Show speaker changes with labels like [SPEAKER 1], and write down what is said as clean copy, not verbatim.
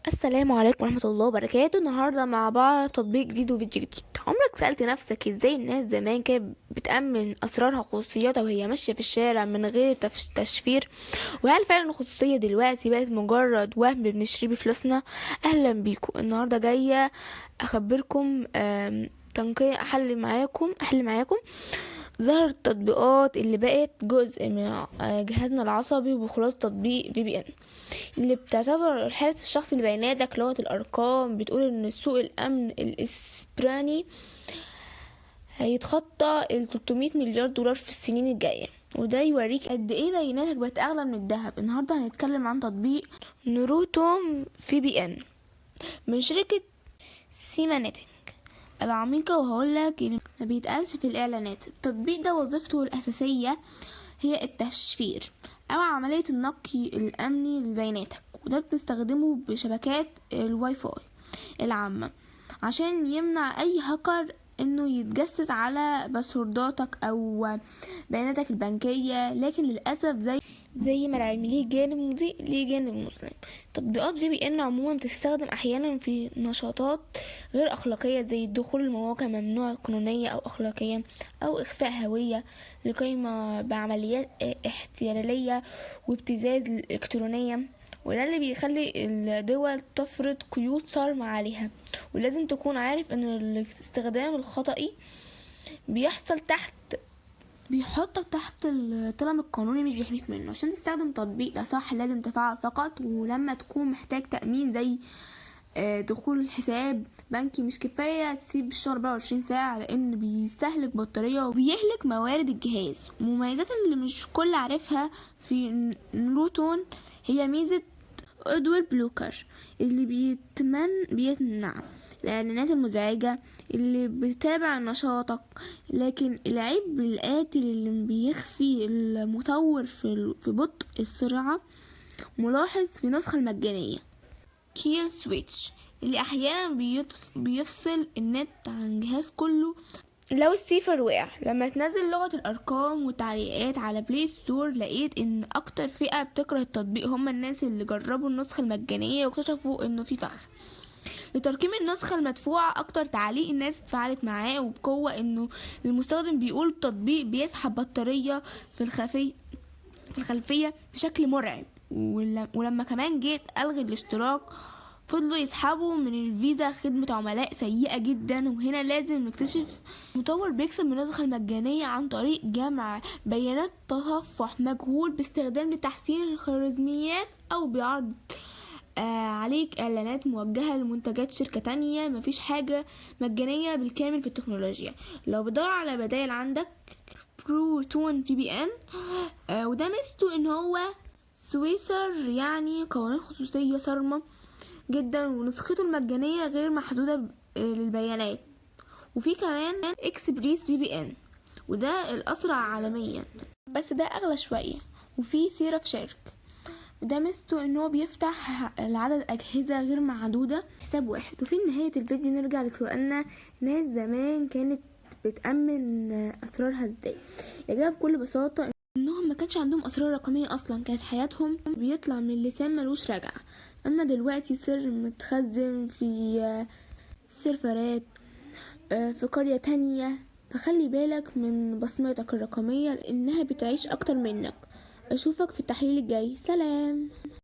[SPEAKER 1] السلام عليكم ورحمة الله وبركاته. النهاردة مع بعض تطبيق جديد وفيديو جديد. عمرك سألت نفسك ازاي الناس زمان كانت بتأمن أسرارها وخصوصياتها وهي ماشية في الشارع من غير تشفير؟ وهل فعلا الخصوصية دلوقتي بقت مجرد وهم بنشتريه بفلوسنا؟ أهلا بيكم. النهاردة جاية أخبركم تنقية أحل معاكم ظهر التطبيقات اللي بقت جزء من جهازنا العصبي وبخلاصة تطبيق VPN اللي بتعتبر حالة الشخص اللي بينادك لغة الأرقام. بتقول إن سوق الأمن الإسبراني هيتخطى 300 مليار دولار في السنين الجاية، وده يوريك قد ايه بياناتك بقت أغلى من الذهب. النهاردة هنتكلم عن تطبيق نوروتوم VPN من شركة سيمانيتك العميقة، وهقولك إن ما بيتقالش في الإعلانات. التطبيق ده وظيفته الأساسية هي التشفير أو عملية النقي الأمني لبياناتك، وده بتستخدمه بشبكات الواي فاي العامة عشان يمنع أي هاكر إنه يتجسس على باسورداتك أو بياناتك البنكية. لكن للأسف زي ما العلم ليه جانب مضيء ليه جانب مظلم. تطبيقات VPN عموما بتستخدم أحيانا في نشاطات غير أخلاقية، زي الدخول لمواقع ممنوعة قانونية أو أخلاقيا، أو إخفاء هوية لقيمة بعمليات احتيالية وابتزاز إلكترونية. وده اللي بيخلي الدول تفرض قيود صارمة عليها. ولازم تكون عارف ان الاستخدام الخطئي بيحطك تحت الطلب القانوني، مش بيحميك منه. عشان تستخدم تطبيق ده صح لازم تفعل فقط ولما تكون محتاج تأمين، زي دخول حساب بنكي. مش كفاية تسيب الشغل 24 ساعة، لان بيستهلك بطارية وبيهلك موارد الجهاز. مميزات اللي مش كل عارفها في نوروتون هي ميزة ادوار بلوكر اللي بيمنع الاعلانات المزعجة اللي بتتابع نشاطك. لكن العيب القاتل اللي بيخفي المطور في بطء السرعة ملاحظ في النسخة المجانية كيل سويتش، اللي احيانا بيفصل النت عن جهاز كله لو السيفر وقع. لما تنزل لغة الارقام والتعليقات على بلاي ستور، لقيت ان اكتر فئة بتكره التطبيق هم الناس اللي جربوا النسخة المجانية واكتشفوا انه في فخ. لترقيم النسخة المدفوعة، اكتر تعليق الناس اتفاعلت معاه وبقوة انه المستخدم بيقول التطبيق بيسحب بطارية في الخلفية بشكل مرعب. ولما كمان جيت الغي الاشتراك، فضلوا يسحبوا من الفيزا. خدمة عملاء سيئة جدا. وهنا لازم نكتشف مطور بيكسب من النسخة المجانية عن طريق جمع بيانات تصفح مجهول باستخدام لتحسين الخوارزميات، او بيعرض عليك اعلانات موجهة لمنتجات شركة تانية. مفيش حاجة مجانية بالكامل في التكنولوجيا. لو بدور على بدائل، عندك بروتون VPN، وده ميزته ان هو سويسر، يعني قوانين خصوصية صارمة جدا، ونسخته المجانية غير محدودة للبيانات. وفي كمان اكسبريس VPN، وده الاسرع عالميا بس ده اغلى شوية. وفي سيرف شارك، وده ميزته ان هو بيفتح لعدد اجهزة غير محدودة حساب واحد. وفي نهاية الفيديو نرجع لسؤالنا: ناس زمان كانت بتأمن أسرارها ازاي؟ الإجابة بكل بساطة انهم ما كانش عندهم اسرار رقمية اصلا، كانت حياتهم بيطلع من اللسان ملوش رجعة. اما دلوقتي سر متخزن في سيرفرات في قرية تانية، فخلي بالك من بصمتك الرقمية لانها بتعيش اكتر منك. اشوفك في التحليل الجاي. سلام.